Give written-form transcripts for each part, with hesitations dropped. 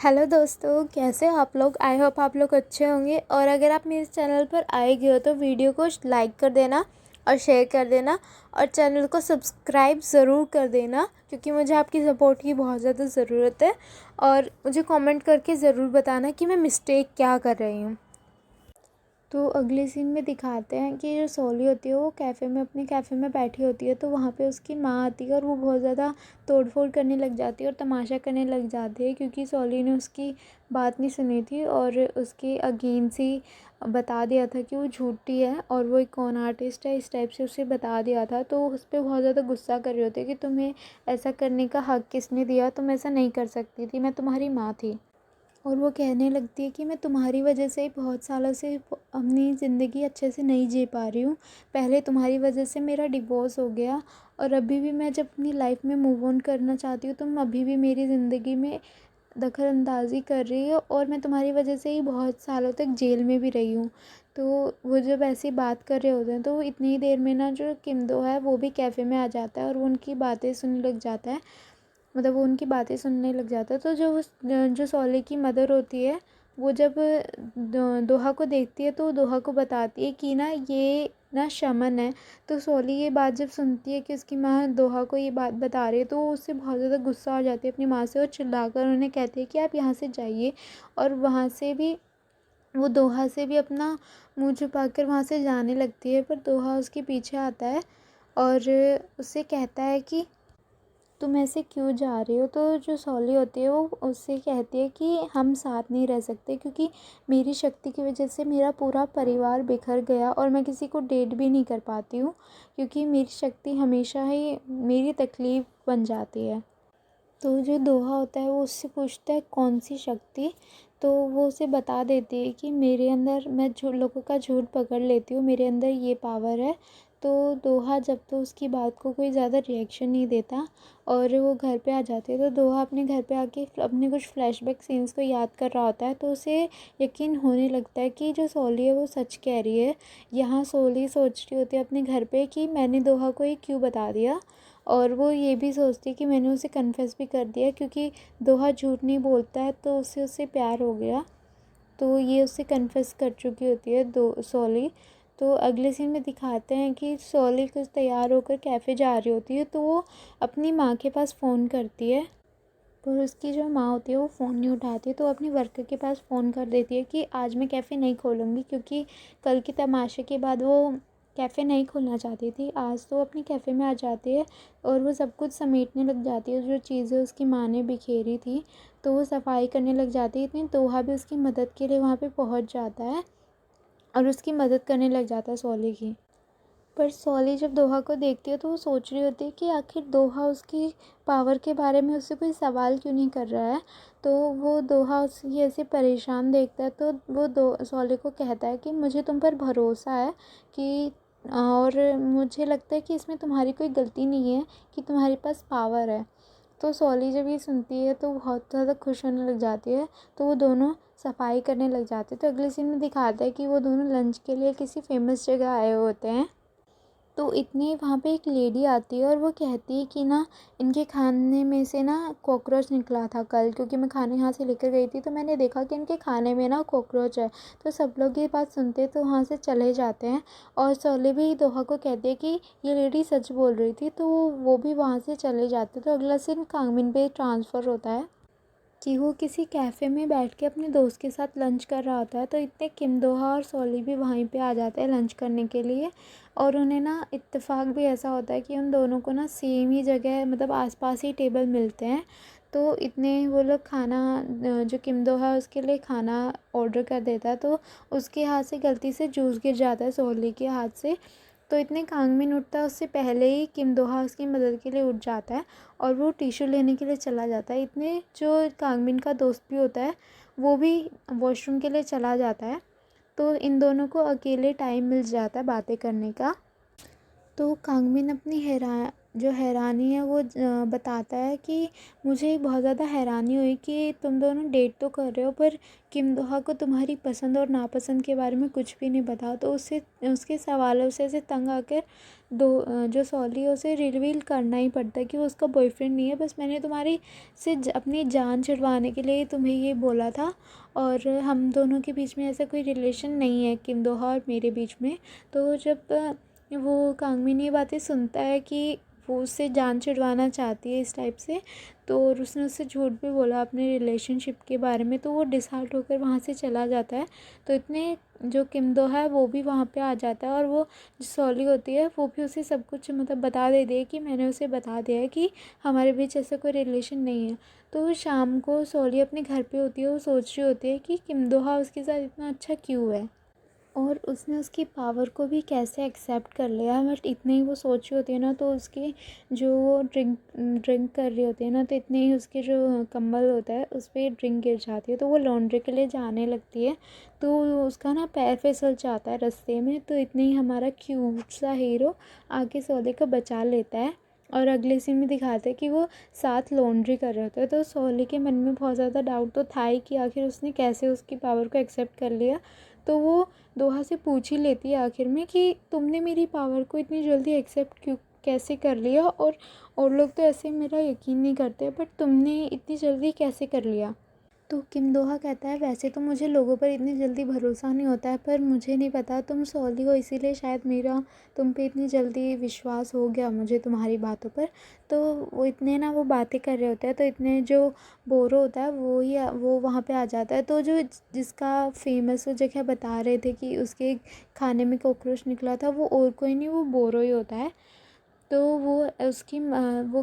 Hello दोस्तों, कैसे हो आप लोग। आई होप आप लोग अच्छे होंगे। और अगर आप मेरे चैनल पर आए गए हो तो वीडियो को लाइक कर देना और शेयर कर देना और चैनल को सब्सक्राइब ज़रूर कर देना, क्योंकि मुझे आपकी सपोर्ट की बहुत ज़्यादा ज़रूरत है। और मुझे कमेंट करके ज़रूर बताना कि मैं मिस्टेक क्या कर रही हूँ। तो अगले सीन में दिखाते हैं कि जो सोली होती है वो अपने कैफ़े में बैठी होती है। तो वहाँ पे उसकी माँ आती है और वो बहुत ज़्यादा तोड़-फोड़ करने लग जाती है और तमाशा करने लग जाती है, क्योंकि सोली ने उसकी बात नहीं सुनी थी और उसके अगेंस्ट ही बता दिया था कि वो झूठी है और वो एक कॉन आर्टिस्ट है, इस टाइप से उसे बता दिया था। तो उस पे बहुत ज़्यादा गुस्सा कर रहे होते हैं कि तुम्हें ऐसा करने का हक़ किसने दिया, तुम ऐसा नहीं कर सकती थी, मैं तुम्हारी माँ थी। और वो कहने लगती है कि मैं तुम्हारी वजह से बहुत सालों से अपनी ज़िंदगी अच्छे से नहीं जी पा रही हूँ। पहले तुम्हारी वजह से मेरा डिवोर्स हो गया और अभी भी मैं जब अपनी लाइफ में मूव ऑन करना चाहती हूँ, तुम अभी भी मेरी ज़िंदगी में दखल अंदाज़ी कर रही हो और मैं तुम्हारी वजह से ही बहुत सालों तक जेल में भी रही हूँ। तो वो जब ऐसी बात कर रहे होते हैं तो इतनी ही देर में ना जो किम दो है वो भी कैफ़े में आ जाता है और वो उनकी बातें सुनने लग जाता है। मतलब वो उनकी बातें सुनने लग जाता है। तो जो सोली की मदर होती है वो जब दोहा को देखती है तो दोहा को बताती है कि ना ये ना शमन है। तो सोली ये बात जब सुनती है कि उसकी माँ दोहा को ये बात बता रही है तो उससे बहुत ज़्यादा गुस्सा आ जाती है अपनी माँ से और चिल्लाकर उन्हें कहती है कि आप यहाँ से जाइए। और वहाँ से भी वो दोहा से भी अपना मुँह छुपाकर वहाँ से जाने लगती है, पर दोहा उसके पीछे आता है और उससे कहता है कि तुम ऐसे क्यों जा रही हो। तो जो सोली होती है वो उससे कहती है कि हम साथ नहीं रह सकते, क्योंकि मेरी शक्ति की वजह से मेरा पूरा परिवार बिखर गया और मैं किसी को डेट भी नहीं कर पाती हूँ, क्योंकि मेरी शक्ति हमेशा ही मेरी तकलीफ़ बन जाती है। तो जो दोहा होता है वो उससे पूछता है कौन सी शक्ति। तो वो उसे बता देती है कि मेरे अंदर मैं लोगों का झूठ पकड़ लेती हूँ, मेरे अंदर ये पावर है। तो दोहा जब तो उसकी बात को कोई ज़्यादा रिएक्शन नहीं देता और वो घर पे आ जाती है। तो दोहा अपने घर पे आके अपने कुछ फ्लैशबैक सीन्स को याद कर रहा होता है, तो उसे यकीन होने लगता है कि जो सोली है वो सच कह रही है। यहाँ सोली सोच रही होती है अपने घर पे कि मैंने दोहा को ये क्यों बता दिया, और वो ये भी सोचती है कि मैंने उसे कन्फेस भी कर दिया, क्योंकि दोहा झूठ नहीं बोलता है तो उससे प्यार हो गया। तो ये उससे कन्फेस कर चुकी होती है दो सोली। तो अगले सीन में दिखाते हैं कि सोली कुछ तैयार होकर कैफ़े जा रही होती है तो वो अपनी माँ के पास फ़ोन करती है, पर उसकी जो माँ होती है वो फ़ोन नहीं उठाती। तो अपनी वर्कर के पास फ़ोन कर देती है कि आज मैं कैफ़े नहीं खोलूँगी, क्योंकि कल के तमाशे के बाद वो कैफ़े नहीं खोलना चाहती थी। आज तो अपनी कैफ़े में आ जाती है और वो सब कुछ समेटने लग जाती है, जो चीज़ें उसकी माँ ने बिखेरी थी। तो वो सफाई करने लग जाती है। इतनी दोहा भी उसकी मदद के लिए वहाँ पे पहुँच जाता है और उसकी मदद करने लग जाता है सोली की। पर सोली जब दोहा को देखती है तो वो सोच रही होती है कि आखिर दोहा उसकी पावर के बारे में उससे कोई सवाल क्यों नहीं कर रहा है। तो वो दोहा उसकी ऐसे परेशान देखता है तो वो दो सोली को कहता है कि मुझे तुम पर भरोसा है कि और मुझे लगता है कि इसमें तुम्हारी कोई गलती नहीं है कि तुम्हारे पास पावर है। तो सोली जब ये सुनती है तो बहुत ज़्यादा खुश होने लग जाती है। तो वो दोनों सफाई करने लग जाते हैं। तो अगले सीन में दिखाता है कि वो दोनों लंच के लिए किसी फेमस जगह आए होते हैं। तो इतने वहाँ पे एक लेडी आती है और वो कहती है कि ना इनके खाने में से ना कॉकरोच निकला था कल, क्योंकि मैं खाना यहाँ से लेकर गई थी तो मैंने देखा कि इनके खाने में ना कॉकरोच है। तो सब लोग ये बात सुनते हैं तो वहाँ से चले जाते हैं और सोली भी दोहा को कहती है कि ये लेडी सच बोल रही थी, तो वो भी वहाँ से चले जाते हैं। तो अगला सीन कांगमिन पे ट्रांसफ़र होता है कि वो किसी कैफ़े में बैठ के अपने दोस्त के साथ लंच कर रहा होता है। तो इतने किम दोहा और सोली भी वहीं पे आ जाते हैं लंच करने के लिए। और उन्हें ना इत्तेफ़ाक भी ऐसा होता है कि उन दोनों को ना सेम ही जगह मतलब आसपास ही टेबल मिलते हैं। तो इतने वो लोग खाना जो किम दोहा है उसके लिए खाना ऑर्डर कर देता है, तो उसके हाथ से गलती से जूस गिर जाता है सोली के हाथ से। तो इतने कांगमिन उठता है उससे पहले ही किम दोहा उसकी मदद के लिए उठ जाता है और वो टिश्यू लेने के लिए चला जाता है। इतने जो कांगमिन का दोस्त भी होता है वो भी वॉशरूम के लिए चला जाता है। तो इन दोनों को अकेले टाइम मिल जाता है बातें करने का। तो कांगमिन अपनी जो हैरानी है वो बताता है कि मुझे बहुत ज़्यादा हैरानी हुई कि तुम दोनों डेट तो कर रहे हो पर किम दोहा को तुम्हारी पसंद और नापसंद के बारे में कुछ भी नहीं पता। तो उससे उसके सवालों से तंग आकर जो सॉली है उसे रिवील करना ही पड़ता है कि वो उसका बॉयफ्रेंड नहीं है, बस मैंने तुम्हारी अपनी जान छुड़वाने के लिए तुम्हें ये बोला था और हम दोनों के बीच में ऐसा कोई रिलेशन नहीं है, किम दोहा और मेरे बीच में। तो जब वो कांगमिन ये बातें सुनता है कि वो उससे जान छुड़वाना चाहती है इस टाइप से, तो और उसने उससे झूठ भी बोला अपने रिलेशनशिप के बारे में, तो वो डिसहार्ट होकर वहाँ से चला जाता है। तो इतने जो किम दो है वो भी वहाँ पे आ जाता है और वो जो सॉली होती है वो भी उसे सब कुछ मतलब बता देती है कि मैंने उसे बता दिया है कि हमारे बीच ऐसा कोई रिलेशन नहीं है। तो शाम को सॉली अपने घर पे होती है, वो सोच रही होती है कि किम दोहा उसके साथ इतना अच्छा क्यों है और उसने उसकी पावर को भी कैसे एक्सेप्ट कर लिया। बट इतने ही वो सोच रही होती है ना, तो उसकी जो वो ड्रिंक कर रही होती है ना, तो इतने ही उसके जो कंबल होता है उस पर ड्रिंक गिर जाती है। तो वो लॉन्ड्री के लिए जाने लगती है, तो उसका ना पैर फिसल जाता है रास्ते में। तो इतने ही हमारा क्यूट सा हीरो आके सोले को बचा लेता है और अगले सीन में दिखाते हैं कि वो साथ लॉन्ड्री कर रहे होते हैं। तो सोले के मन में बहुत ज़्यादा डाउट तो था ही कि आखिर उसने कैसे उसकी पावर को एक्सेप्ट कर लिया। तो वो दोहा से पूछ ही लेती है आखिर में कि तुमने मेरी पावर को इतनी जल्दी एक्सेप्ट क्यों कैसे कर लिया, और लोग तो ऐसे मेरा यकीन नहीं करते, बट तुमने इतनी जल्दी कैसे कर लिया। तो किम दोहा कहता है वैसे तो मुझे लोगों पर इतनी जल्दी भरोसा नहीं होता है, पर मुझे नहीं पता तुम सॉली हो, इसीलिए शायद मेरा तुम पे इतनी जल्दी विश्वास हो गया मुझे तुम्हारी बातों पर। तो वो इतने ना वो बातें कर रहे होते हैं, तो इतने जो बोरो होता है वो वहाँ पे आ जाता है। तो जो जिसका फेमस वो जगह बता रहे थे कि उसके खाने में कॉकरोच निकला था, वो और कोई नहीं, वो बोरो ही होता है। तो वो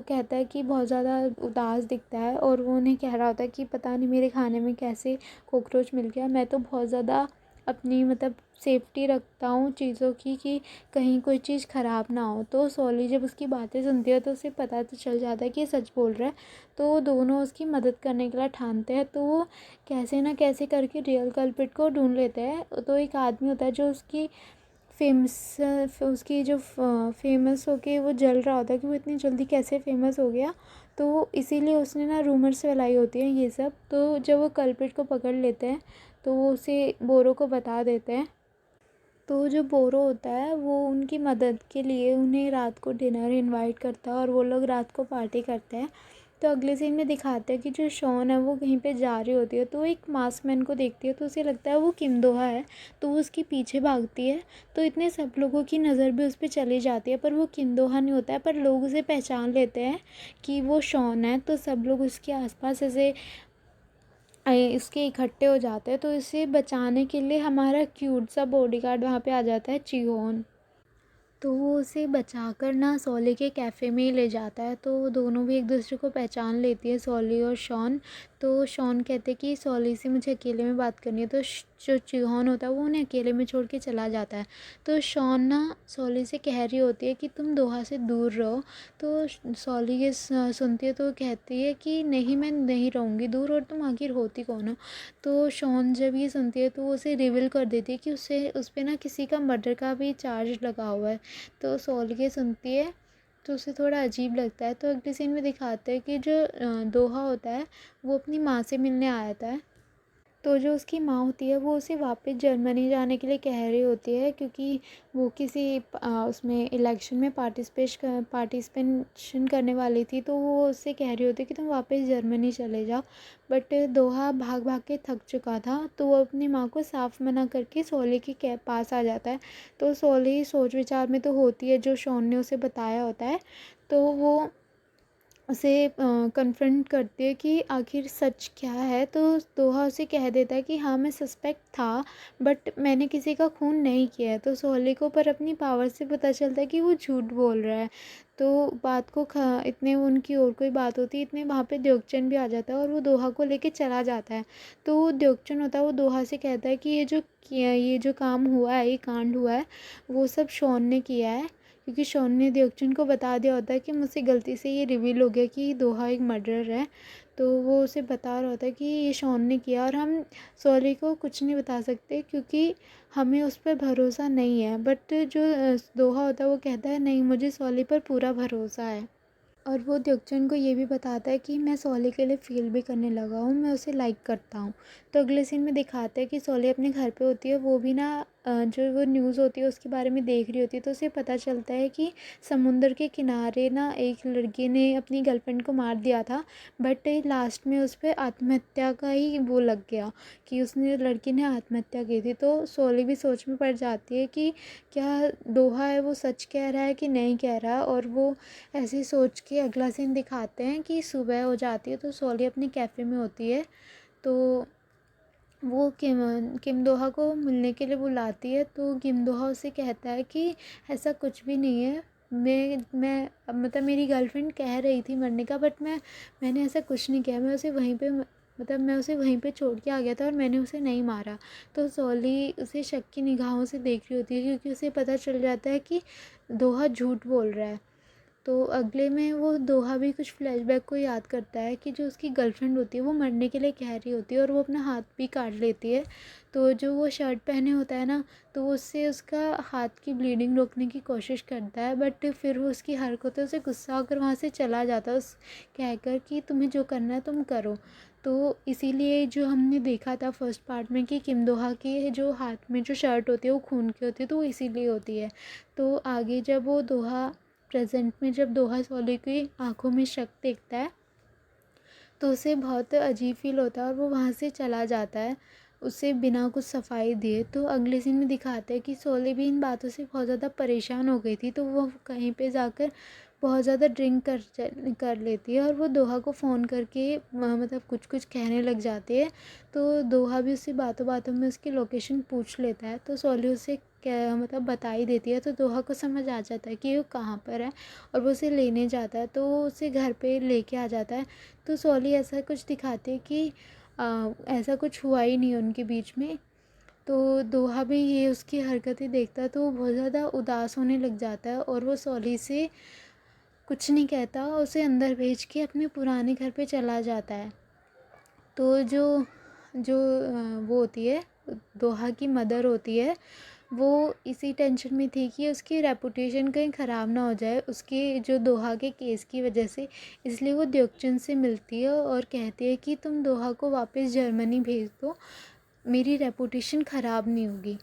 कहता है कि बहुत ज़्यादा उदास दिखता है और वो उन्हें कह रहा होता है कि पता नहीं मेरे खाने में कैसे कॉकरोच मिल गया, मैं तो बहुत ज़्यादा अपनी मतलब सेफ्टी रखता हूँ चीज़ों की कि कहीं कोई चीज़ ख़राब ना हो। तो सॉली जब उसकी बातें सुनती है तो उसे पता तो चल जाता है कि ये सच बोल रहा है। तो दोनों उसकी मदद करने के लिए ठानते हैं, तो वो कैसे ना कैसे करके रियल कल्प्रिट को ढूंढ लेते हैं। तो एक आदमी होता है जो उसकी उसकी जो फेमस होके वो जल रहा होता है कि वो इतनी जल्दी कैसे फेमस हो गया। तो इसीलिए उसने ना रूमर्स फैलाई होती हैं ये सब। तो जब वो कल्प्रिट को पकड़ लेते हैं तो वो उसे बोरो को बता देते हैं। तो जो बोरो होता है वो उनकी मदद के लिए उन्हें रात को डिनर इनवाइट करता है और वो लोग रात को पार्टी करते हैं। तो अगले सीन में दिखाते हैं कि जो शॉन है वो कहीं पे जा रही होती है, तो एक मास्क मैन को देखती है तो उसे लगता है वो किम दोहा है, तो वो उसके पीछे भागती है। तो इतने सब लोगों की नज़र भी उस पर चली जाती है, पर वो किम दोहा नहीं होता है, पर लोग उसे पहचान लेते हैं कि वो शॉन है। तो सब लोग उसके आसपास ऐसे इसके इकट्ठे हो जाते हैं। तो इसे बचाने के लिए हमारा क्यूट सा बॉडीगार्ड वहाँ पे आ जाता है, चिहोन। तो वो उसे बचाकर ना सॉली के कैफ़े में ही ले जाता है। तो दोनों भी एक दूसरे को पहचान लेती है, सॉली और शॉन। तो शॉन कहते कि सॉली से मुझे अकेले में बात करनी है, तो जो चिहोन होता है वो उन्हें अकेले में छोड़ के चला जाता है। तो शॉन ना सॉली से कह रही होती है कि तुम दोहा से दूर रहो। तो सॉली ये सुनती है तो वो कहती है कि नहीं, मैं नहीं रहूँगी दूर, और तुम आखिर होती कौन हो। तो शॉन जब ये सुनती है तो वो उसे रिवील कर देती है कि उस पर ना किसी का मर्डर का भी चार्ज लगा हुआ है। तो सॉली ये सुनती है तो उसे थोड़ा अजीब लगता है। तो अगले सीन में दिखाते हैं कि जो दोहा होता है वो अपनी माँ से मिलने आया था। तो जो उसकी माँ होती है वो उसे वापस जर्मनी जाने के लिए कह रही होती है, क्योंकि वो किसी उसमें इलेक्शन में पार्टिसिपेशन करने वाली थी। तो वो उससे कह रही होती है कि तुम वापस जर्मनी चले जाओ। बट दोहा भाग भाग के थक चुका था, तो वो अपनी माँ को साफ मना करके सोले के पास आ जाता है। तो सोले सोच विचार में तो होती है जो शॉन ने उसे बताया होता है। तो वो उसे कन्फ्रंट करती है कि आखिर सच क्या है। तो दोहा उसे कह देता है कि हाँ, मैं सस्पेक्ट था, बट मैंने किसी का खून नहीं किया है। तो सोहली को पर अपनी पावर से पता चलता है कि वो झूठ बोल रहा है। तो बात को इतने उनकी और कोई बात होती है, इतने वहाँ पे द्योकचन भी आ जाता है और वो दोहा को लेके चला जाता है। तो वो द्योकचन होता है, वो दोहा से कहता है कि ये जो काम हुआ है, ये कांड हुआ है, वो सब शॉन ने किया है, क्योंकि शॉन ने द्योकचन को बता दिया होता है कि मुझसे गलती से ये रिवील हो गया कि दोहा एक मर्डरर है। तो वो उसे बता रहा होता है कि ये शॉन ने किया, और हम सॉली को कुछ नहीं बता सकते क्योंकि हमें उस पर भरोसा नहीं है। बट जो दोहा होता है वो कहता है नहीं, मुझे सॉली पर पूरा भरोसा है। और वो द्योकचन को ये भी बताता है कि मैं सॉली के लिए फ़ील भी करने लगा हूँ, मैं उसे लाइक करता हूँ। तो अगले सीन में दिखाते हैं कि सॉली अपने घर पे होती है, वो भी ना जो वो न्यूज़ होती है उसके बारे में देख रही होती है। तो उसे पता चलता है कि समुंदर के किनारे ना एक लड़के ने अपनी गर्लफ्रेंड को मार दिया था, बट लास्ट में उस पर आत्महत्या का ही वो लग गया कि उसने लड़की ने आत्महत्या की थी। तो सॉली भी सोच में पड़ जाती है कि क्या दोहा है वो सच कह रहा है कि नहीं कह रहा है। और वो ऐसे ही सोच के अगला सीन दिखाते हैं कि सुबह हो जाती है, तो सॉली अपने कैफ़े में होती है। तो वो किम दोहा को मिलने के लिए बुलाती है। तो किम दोहा उसे कहता है कि ऐसा कुछ भी नहीं है, मैं मतलब मेरी गर्लफ्रेंड कह रही थी मरने का, बट मैंने ऐसा कुछ नहीं किया, मैं उसे वहीं पे मतलब मैं उसे वहीं पे छोड़ के आ गया था और मैंने उसे नहीं मारा। तो सॉली उसे शक की निगाहों से देख रही होती है क्योंकि उसे पता चल जाता है कि दोहा झूठ बोल रहा है। तो अगले में वो दोहा भी कुछ फ्लैशबैक को याद करता है कि जो उसकी गर्लफ्रेंड होती है वो मरने के लिए कह रही होती है और वो अपना हाथ भी काट लेती है। तो जो वो शर्ट पहने होता है ना, तो वो उससे उसका हाथ की ब्लीडिंग रोकने की कोशिश करता है, बट फिर वो उसकी हरकतों से गुस्सा होकर वहाँ से चला जाता है, उस कहकर कि तुम्हें जो करना है तुम करो। तो इसीलिए जो हमने देखा था फर्स्ट पार्ट में कि किम दोहा के जो हाथ में जो शर्ट होती है वो खून की होती है, तो वो इसीलिए होती है। तो आगे जब वो दोहा प्रेजेंट में जब दोहा सॉली की आंखों में शक देखता है तो उसे बहुत अजीब फील होता है और वो वहाँ से चला जाता है उसे बिना कुछ सफाई दिए। तो अगले सीन में दिखाते हैं कि सॉली भी इन बातों से बहुत ज़्यादा परेशान हो गई थी, तो वो कहीं पे जाकर बहुत ज़्यादा ड्रिंक कर लेती है और वो दोहा को फ़ोन करके मतलब कुछ कुछ कहने लग जाती है। तो दोहा भी उससे बातों बातों में उसकी लोकेशन पूछ लेता है, तो सॉली उसे क्या मतलब बता ही देती है। तो दोहा को समझ आ जाता है कि वो कहाँ पर है और वो उसे लेने जाता है, तो वो उसे घर पे लेके आ जाता है। तो सॉली ऐसा कुछ दिखाती है कि ऐसा कुछ हुआ ही नहीं उनके बीच में। तो दोहा भी ये उसकी हरकतें देखता है तो वो बहुत ज़्यादा उदास होने लग जाता है और वो सॉली से कुछ नहीं कहता, उसे अंदर भेज के अपने पुराने घर पे चला जाता है। तो जो जो वो होती है, दोहा की मदर होती है, वो इसी टेंशन में थी कि उसकी रेपुटेशन कहीं ख़राब ना हो जाए उसके जो दोहा के केस की वजह से। इसलिए वो द्योकचन से मिलती है और कहती है कि तुम दोहा को वापस जर्मनी भेज दो, मेरी रेपुटेशन ख़राब नहीं होगी।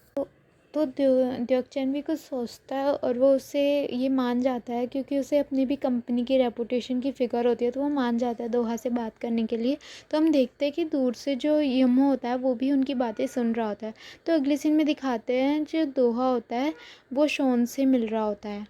तो द्योकचन भी कुछ सोचता है और वो उससे ये मान जाता है क्योंकि उसे अपनी भी कंपनी की रेपुटेशन की फ़िक्र होती है, तो वो मान जाता है दोहा से बात करने के लिए। तो हम देखते हैं कि दूर से जो यमो होता है वो भी उनकी बातें सुन रहा होता है। तो अगले सीन में दिखाते हैं जो दोहा होता है वो शॉन से मिल रहा होता है।